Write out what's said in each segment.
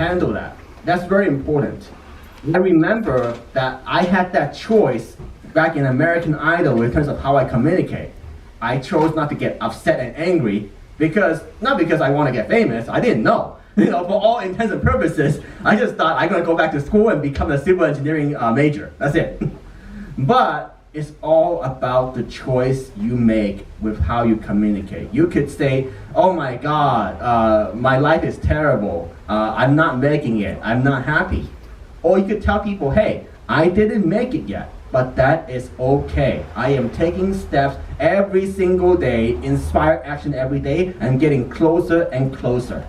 handle that. That's very important. I remember that I had that choice back in American Idol in terms of how I communicate. I chose not to get upset and angry not because I want to get famous. I didn't know. For all intents and purposes, I just thought I'm going to go back to school and become a civil engineering major. That's it. But it's all about the choice you make with how you communicate. You could say, oh my God, my life is terrible. I'm not making it. I'm not happy. Or you could tell people, hey, I didn't make it yet, but that is okay. I am taking steps every single day, inspired action every day, and getting closer and closer.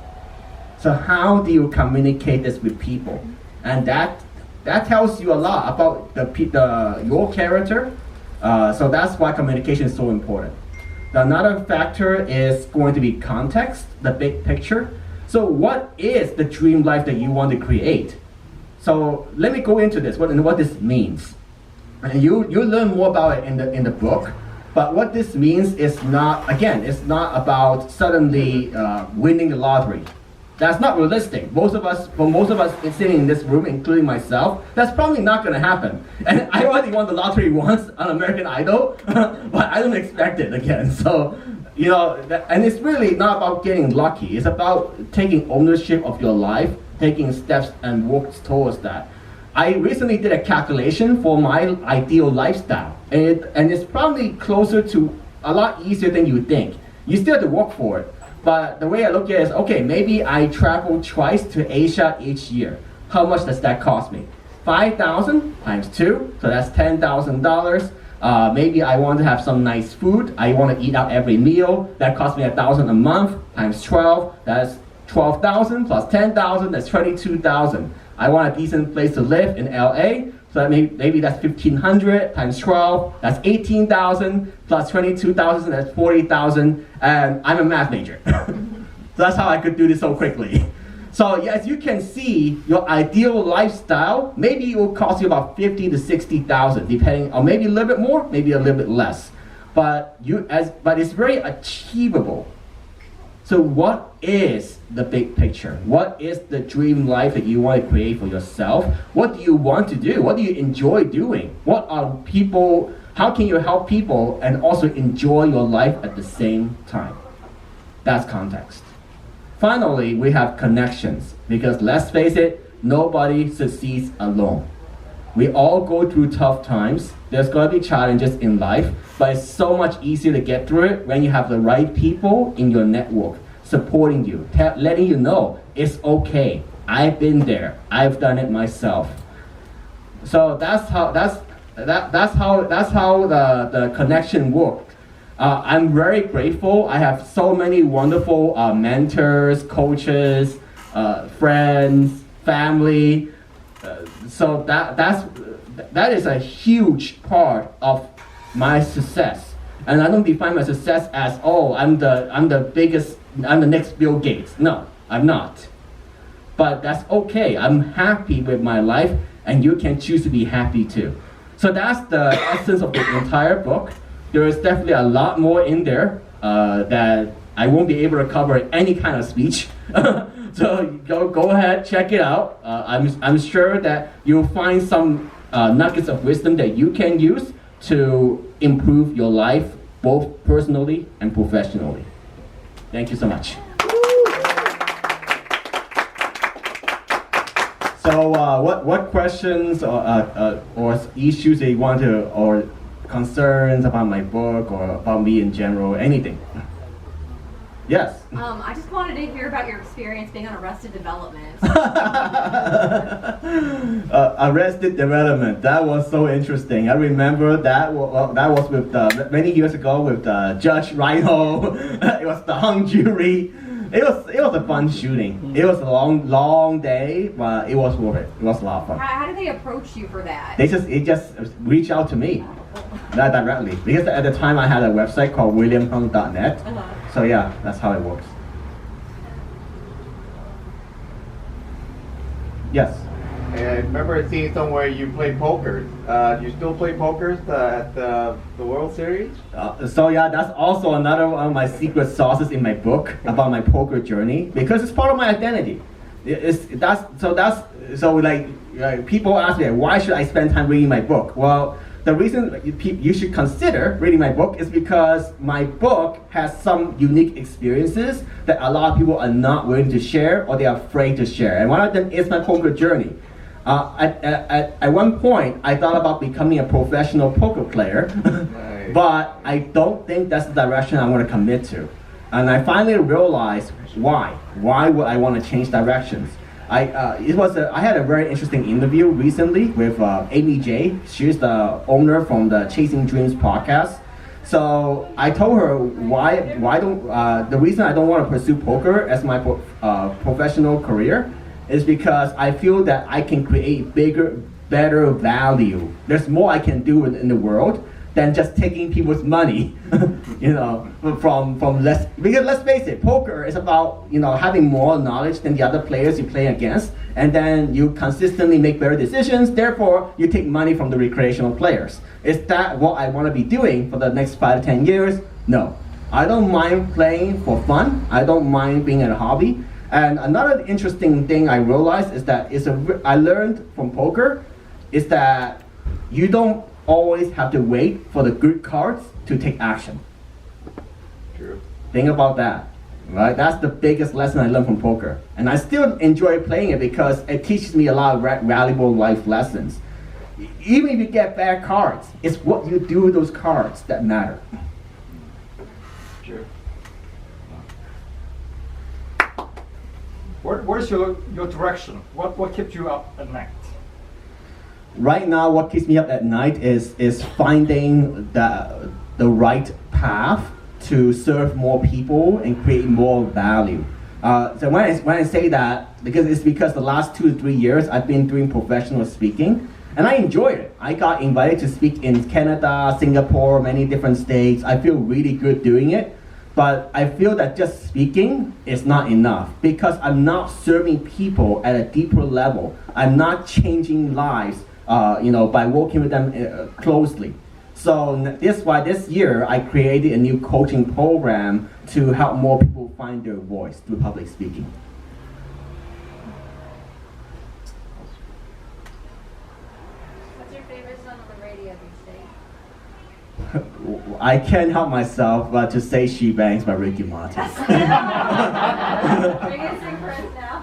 So how do you communicate this with people? And that tells you a lot about your character. So that's why communication is so important. Another factor is going to be context, the big picture. So what is the dream life that you want to create? So let me go into this, what this means. And you learn more about it in the book. But what this means is not about suddenly winning the lottery. That's not realistic. For most of us sitting in this room, including myself, that's probably not going to happen. And I already won the lottery once on American Idol, but I don't expect it again. So, and it's really not about getting lucky. It's about taking ownership of your life, taking steps and work towards that. I recently did a calculation for my ideal lifestyle, and it's probably closer to a lot easier than you think. You still have to work for it. But the way I look at it is, okay, maybe I travel twice to Asia each year. How much does that cost me? 5,000 times 2, so that's $10,000. Maybe I want to have some nice food. I want to eat out every meal. That costs me $1,000 a month times 12. That's 12,000 plus 10,000. That's 22,000. I want a decent place to live in LA. So that maybe that's 1,500 times 12, that's 18,000 plus 22,000, that's 40,000, and I'm a math major. So that's how I could do this so quickly. So yeah, as you can see, your ideal lifestyle, maybe it will cost you about 50 to 60,000, depending, or maybe a little bit more, maybe a little bit less. But it's very achievable. So what is the big picture? What is the dream life that you want to create for yourself? What do you want to do? What do you enjoy doing? How can you help people and also enjoy your life at the same time? That's context. Finally, we have connections, because let's face it, nobody succeeds alone. We all go through tough times. There's going to be challenges in life, but it's so much easier to get through it when you have the right people in your network supporting you, letting you know it's okay. I've been there. I've done it myself. So that's how the connection works. I'm very grateful. I have so many wonderful mentors, coaches, friends, family. So that is a huge part of my success. And I don't define my success as, I'm the next Bill Gates. No, I'm not. But that's okay. I'm happy with my life, and you can choose to be happy too. So that's the essence of the entire book. There is definitely a lot more in there that I won't be able to cover in any kind of speech. So go ahead, check it out. I'm sure that you'll find some nuggets of wisdom that you can use to improve your life, both personally and professionally. Thank you so much. So what questions or issues that you want to, or concerns about my book or about me in general, anything? Yes. I just wanted to hear about your experience being on Arrested Development. Arrested Development. That was so interesting. I remember that was with many years ago with Judge Rhino. It was the hung jury. It was a fun shooting. It was a long day, but it was worth it. It was a lot of fun. How did they approach you for that? They just reached out to me, not directly, because at the time I had a website called williamhung.net. So yeah, that's how it works. Yes. I remember seeing somewhere you play poker. You still play poker at the World Series? So yeah, that's also another one of my secret sauces in my book about my poker journey, because it's part of my identity. People ask me, why should I spend time reading my book? Well, the reason you should consider reading my book is because my book has some unique experiences that a lot of people are not willing to share or they are afraid to share. And one of them is my poker journey. At one point, I thought about becoming a professional poker player, Nice. but I don't think that's the direction I want to commit to. And I finally realized why. Why would I want to change directions? I had a very interesting interview recently with Amy J. She's the owner from the Chasing Dreams podcast. So I told her the reason I don't want to pursue poker as my professional career is because I feel that I can create bigger, better value. There's more I can do in the world than just taking people's money, from less. Because let's face it, poker is about having more knowledge than the other players you play against, and then you consistently make better decisions. Therefore, you take money from the recreational players. Is that what I want to be doing for the next 5 to 10 years? No, I don't mind playing for fun. I don't mind being a hobby. And another interesting thing I realized is that I learned from poker is that you don't always have to wait for the good cards to take action. True. Think about that, right? That's the biggest lesson I learned from poker. And I still enjoy playing it because it teaches me a lot of valuable life lessons. Even if you get bad cards, it's what you do with those cards that matter. True. Where's your direction? What keeps you up at night? Right now, what keeps me up at night is finding the right path to serve more people and create more value. So when I say that, because the last 2 to 3 years I've been doing professional speaking, and I enjoy it. I got invited to speak in Canada, Singapore, many different states. I feel really good doing it. But I feel that just speaking is not enough because I'm not serving people at a deeper level. I'm not changing lives, by working with them closely. So that's why this year I created a new coaching program to help more people find their voice through public speaking. What's your favorite song on the radio these days? I can't help myself but to say She Bangs by Ricky Martin. Are you gonna sing for us now?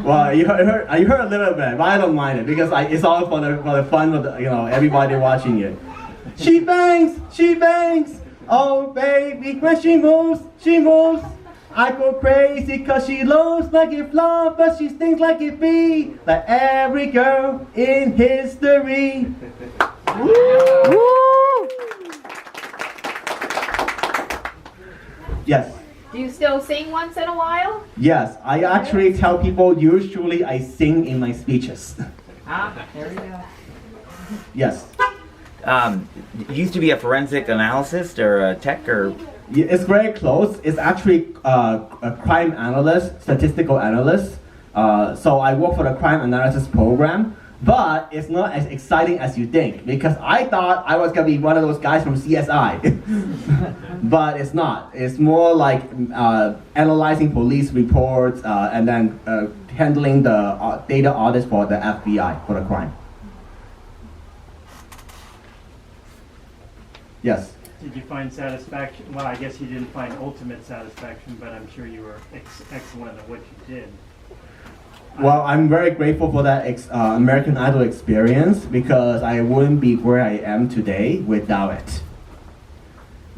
Well, you heard a little bit, but I don't mind it because it's all for the fun of everybody watching it. She bangs, oh baby, when she moves. I go crazy cause she looks like it fluff, but she stings like it bee, like every girl in history. Yes. Do you still sing once in a while? Yes, I actually tell people usually I sing in my speeches. There we go. Yes. You used to be a forensic analyst or a tech or... It's very close. It's actually a crime analyst, statistical analyst. So I work for the crime analysis program, but it's not as exciting as you think because I thought I was gonna be one of those guys from CSI, but it's not. It's more like analyzing police reports and then handling the data audits for the FBI for the crime. Yes. Did you find satisfaction? Well, I guess you didn't find ultimate satisfaction, but I'm sure you were excellent at what you did. Well, I'm very grateful for that American Idol experience because I wouldn't be where I am today without it.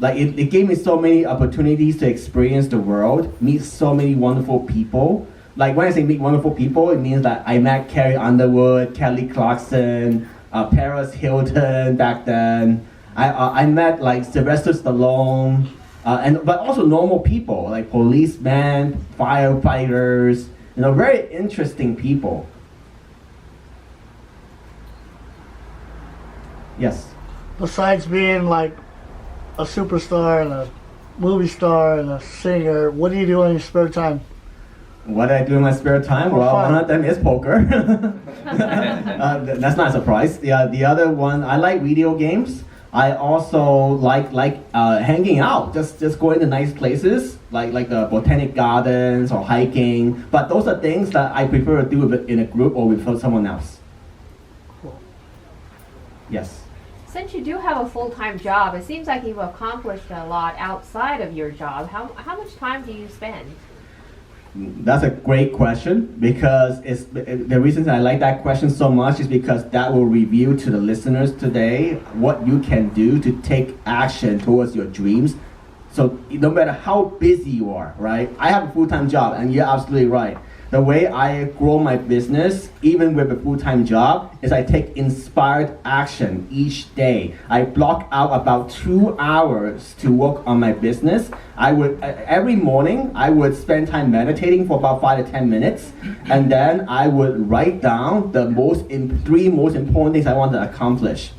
Like it gave me so many opportunities to experience the world, meet so many wonderful people. Like when I say meet wonderful people, it means that I met Carrie Underwood, Kelly Clarkson, Paris Hilton back then. I met like Sylvester Stallone, but also normal people like policemen, firefighters, very interesting people. Yes. Besides being like a superstar and a movie star and a singer, what do you do in your spare time? What I do in my spare time? For Well, fun. one of them is poker. That's not a surprise. The other one, I like video games. I also like hanging out, just going to nice places like the botanic gardens or hiking. But those are things that I prefer to do in a group or with someone else. Yes. Since you do have a full-time job, it seems like you've accomplished a lot outside of your job. How much time do you spend? That's a great question because the reason I like that question so much is because that will reveal to the listeners today what you can do to take action towards your dreams. So no matter how busy you are, right? I have a full-time job and you're absolutely right. The way I grow my business, even with a full-time job, is I take inspired action each day. I block out about 2 hours to work on my business. I would every morning I would spend time meditating for about 5 to 10 minutes, and then I would write down the three most important things I want to accomplish.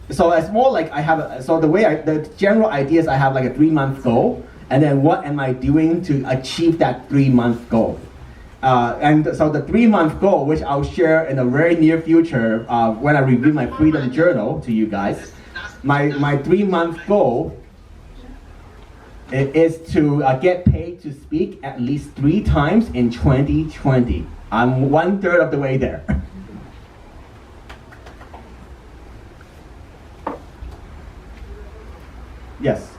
So it's more like the general idea is I have like a 3-month goal, and then what am I doing to achieve that 3-month goal? And so the 3-month goal, which I'll share in the very near future when I review my Freedom Journal to you guys, my 3-month goal is to get paid to speak at least 3 times in 2020. I'm 1/3 of the way there. Yes.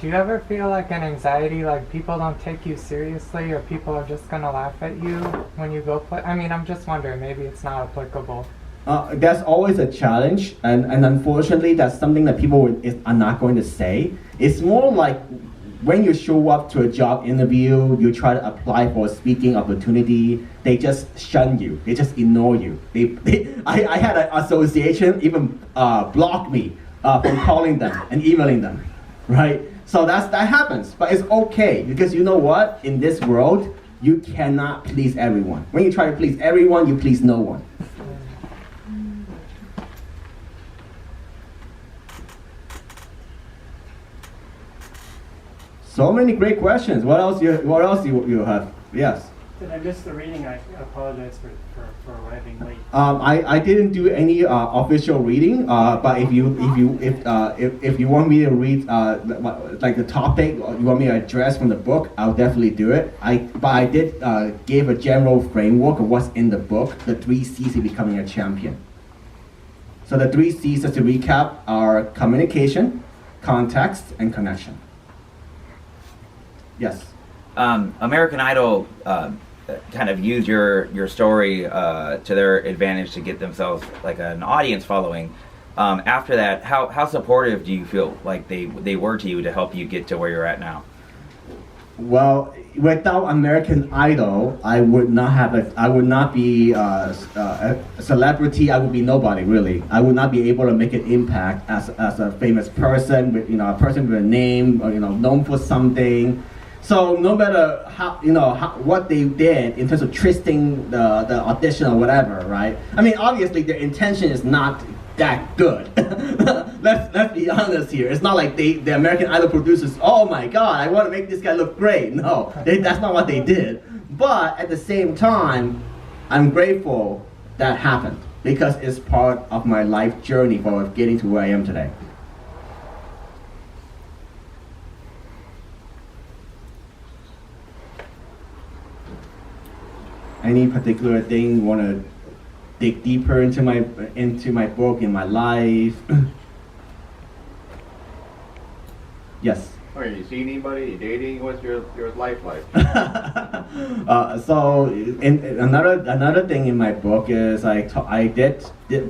Do you ever feel like an anxiety, like people don't take you seriously or people are just going to laugh at you when you go play? I mean, I'm just wondering, maybe it's not applicable. That's always a challenge, and unfortunately, that's something that people are not going to say. It's more like when you show up to a job interview, you try to apply for a speaking opportunity, they just shun you, they just ignore you. I had an association even block me from calling them and emailing them. Right? So that happens, but it's okay because you know what? In this world, you cannot please everyone. When you try to please everyone, you please no one. So many great questions. What else you have? Yes. Did I miss the reading? I apologize for arriving late. I didn't do any official reading, but if you want me to read like the topic, or you want me to address from the book, I'll definitely do it. But I did give a general framework of what's in the book, the 3 C's of becoming a champion. So the 3 C's, just to recap, are communication, context, and connection. Yes. American Idol kind of used your story to their advantage to get themselves like an audience following. After that, how supportive do you feel like they were to you to help you get to where you're at now? Well, without American Idol, I would not be a celebrity. I would be nobody really. I would not be able to make an impact as a famous person with a person with a name or known for something. So no matter what they did in terms of twisting the audition or whatever, right? I mean, obviously their intention is not that good. let's be honest here. It's not like the American Idol producers, oh my God, I want to make this guy look great. No, that's not what they did. But at the same time, I'm grateful that happened because it's part of my life journey for getting to where I am today. Any particular thing you want to dig deeper into my book, in my life? Yes. Are you seeing anybody? You dating? What's your life like? So another thing in my book is I did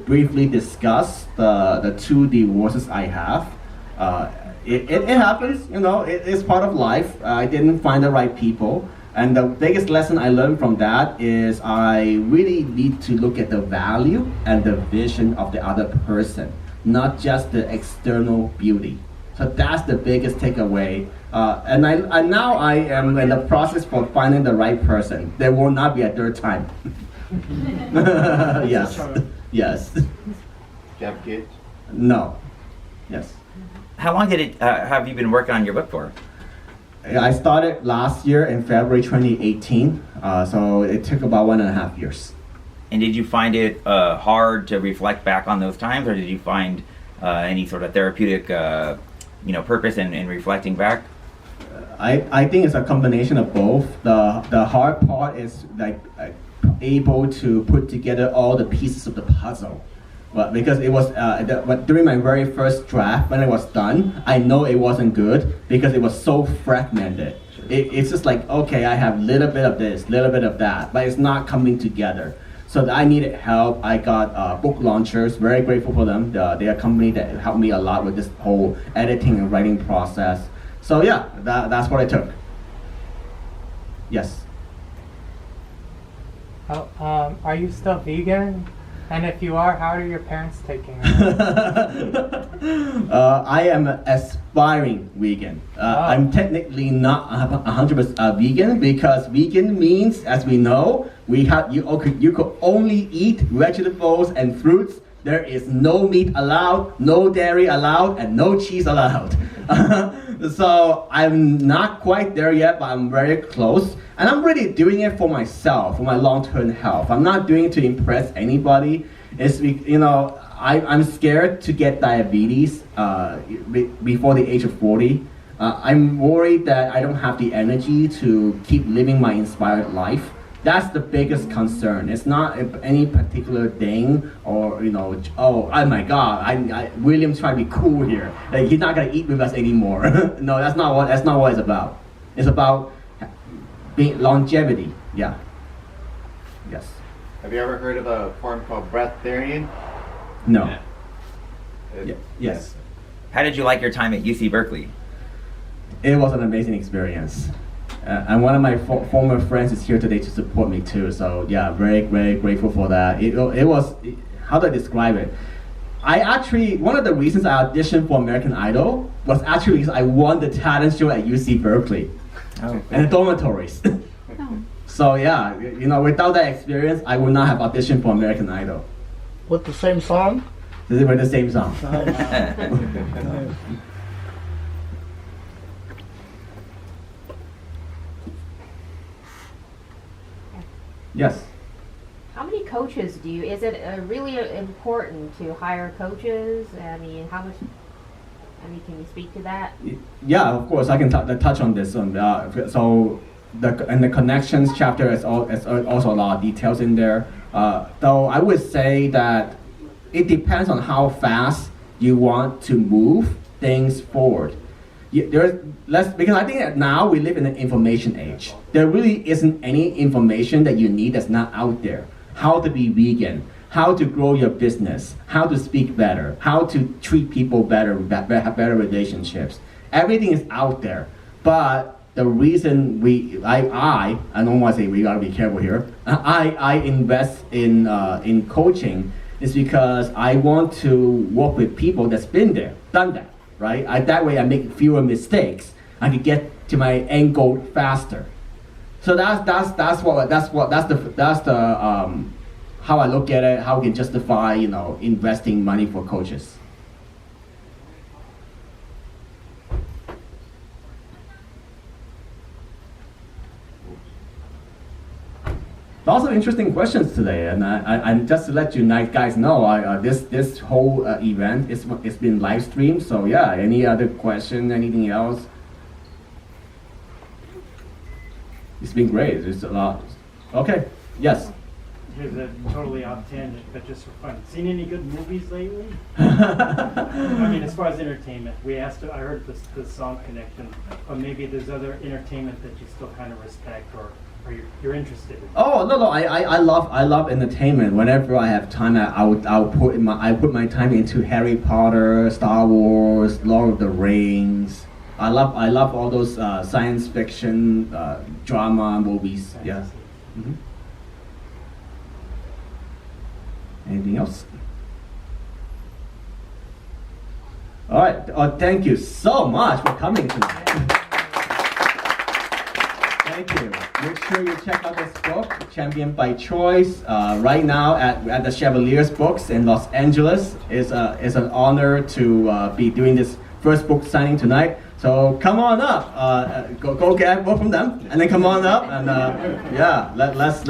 briefly discuss the 2 divorces I have. It happens, it is part of life. I didn't find the right people. And the biggest lesson I learned from that is I really need to look at the value and the vision of the other person, not just the external beauty. So that's the biggest takeaway. And now I am in the process for finding the right person. There will not be a 3rd time. Yes. Yes. Do you have kids? No. Yes. How long have you been working on your book for? I started last year in February 2018, so it took about 1.5 years. And did you find it hard to reflect back on those times, or did you find any sort of therapeutic, purpose in reflecting back? I think it's a combination of both. The hard part is like able to put together all the pieces of the puzzle. But because it was, but during my very first draft, when it was done, I know it wasn't good because it was so fragmented. It's just like, okay, I have a little bit of this, little bit of that, but it's not coming together. So I needed help. I got book launchers, very grateful for them. They're a company that helped me a lot with this whole editing and writing process. So yeah, that's what I took. Yes. Are you still vegan? And if you are, how are your parents taking it? I am an aspiring vegan. I'm technically not 100% vegan because vegan means, as we know, you could only eat vegetables and fruits. There is no meat allowed, no dairy allowed, and no cheese allowed. So I'm not quite there yet, but I'm very close. And I'm really doing it for myself, for my long-term health. I'm not doing it to impress anybody. It's, I'm scared to get diabetes before the age of 40. I'm worried that I don't have the energy to keep living my inspired life. That's the biggest concern. It's not any particular thing or, oh my God, William's trying to be cool here. Like, he's not gonna eat with us anymore. No, that's not what it's about. It's about being longevity, yeah. Yes. Have you ever heard of a form called breatharian? No. Yes. How did you like your time at UC Berkeley? It was an amazing experience. And one of my former friends is here today to support me too. So yeah, very, very grateful for that. It was, how do I describe it? One of the reasons I auditioned for American Idol was actually because I won the talent show at UC Berkeley. Oh, And the dormitories. So yeah, without that experience, I would not have auditioned for American Idol. With the same song? They were the same song. Yes. How many coaches is it really important to hire coaches? Can you speak to that? Yeah, of course, I can touch on this. So the connections chapter is also a lot of details in there. Though I would say that it depends on how fast you want to move things forward. Because I think that now we live in an information age. There really isn't any information that you need that's not out there. How to be vegan, how to grow your business, how to speak better, how to treat people better, have better relationships. Everything is out there. But the reason I don't want to say we gotta be careful here. I invest in coaching is because I want to work with people that's been there, done that. Right? That way I make fewer mistakes. I can get to my end goal faster. So that's the how I look at it. How we can justify investing money for coaches. Lots of interesting questions today, and I just to let you guys know, this whole event it's been live streamed. So yeah, any other question, anything else? It's been great. It's a lot. Okay. Yes. Here's a totally off tangent, but just for fun. Seen any good movies lately? I mean, as far as entertainment, I heard the song connection, but maybe there's other entertainment that you still kind of respect or you're interested in. Oh no! I love entertainment. Whenever I have time, I put my time into Harry Potter, Star Wars, Lord of the Rings. I love all those science fiction drama movies. Yeah. Mm-hmm. Anything else? All right. Thank you so much for coming tonight. Thank you. Make sure you check out this book, Champion by Choice. Right now at the Chevalier's Books in Los Angeles. It's an honor to be doing this first book signing tonight. So come on up. Go get a book from them, and then come on up and let's